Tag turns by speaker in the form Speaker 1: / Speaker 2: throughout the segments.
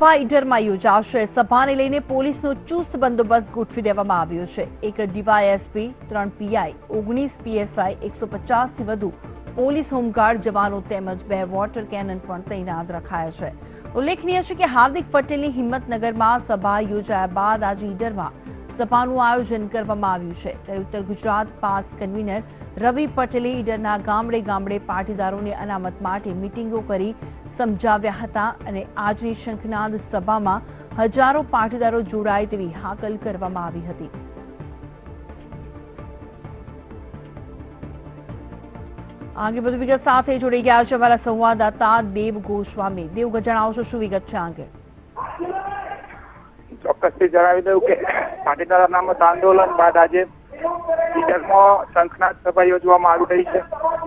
Speaker 1: સભા ઈડરમાં યોજાશે। સભાને લઈને પોલીસનો ચુસ્ત બંદોબસ્ત ગોઠવી દેવામાં આવ્યો છે। એક ડીવાયએસપી, 3 પીઆઈ, 19 પીએસઆઈ, 150 થી વધુ પોલીસ હોમગાર્ડ જવાનો તેમજ 2 વોટર કેનન પણ તૈનાત રખાયા છે। ઉલ્લેખનીય છે કે હાર્દિક પટેલની હિંમતનગરમાં સભા યોજાયા બાદ આજે ઈડરમાં સભાનું આયોજન કરવામાં આવ્યું છે। ત્યારે ઉત્તર ગુજરાત પાસ કન્વીનર રવિ પટેલે ઈડરના ગામડે ગામડે પાટીદારોને અનામત માટે મીટિંગો કરી સમજાવ્યા હતા અને આજની શંખનાદ સભામાં હજારો પાટીદારો જોડાય તેવી હાકલ કરવામાં આવી હતી। આગે વધુ વિગત સાથે જોડી ગયા છે અમારા સંવાદદાતા દેવ ગોસ્વામી। દેવ, જણાવશો શું વિગત છે આગે?
Speaker 2: ચોક્કસથી જણાવી દઉં કે પાટીદાર અનામત આંદોલન બાદ આજે ઈડરમાં શંખનાદ સભા યોજવામાં આવી રહી છે,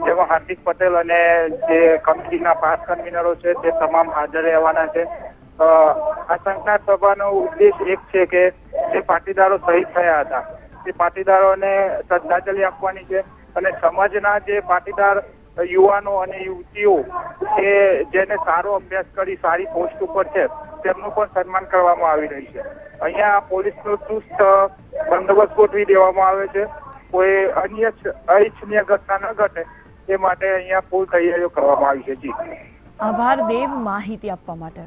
Speaker 2: જેમાં હાર્દિક પટેલ અને જે કંપનીના પાસ કન્વીનરો છે તે તમામ હાજર રહેવાના છે। આ શંખનાદ સભાનો ઉદ્દેશ એક છે કે જે પાટીદારો શહીદ થયા હતા તે પાટીદારોને શ્રદ્ધાંજલિ આપવાની છે અને સમાજના જે પાટીદાર યુવાનો અને યુવતીઓ કે જેને સારો અભ્યાસ કરી સારી પોસ્ટ ઉપર છે તેમનું પણ સન્માન કરવામાં આવી રહ્યું છે। અહીંયા પોલીસનો ચુસ્ત બંદોબસ્ત ગોઠવી દેવામાં આવે છે। કોઈ અન્ય અનિચ્છનીય ઘટના ન ઘટે તે માટે અહીંયા ફૂલ તૈયારીઓ કરવામાં આવી છે। જી,
Speaker 1: આભાર દેવ, માહિતી આપવા માટે।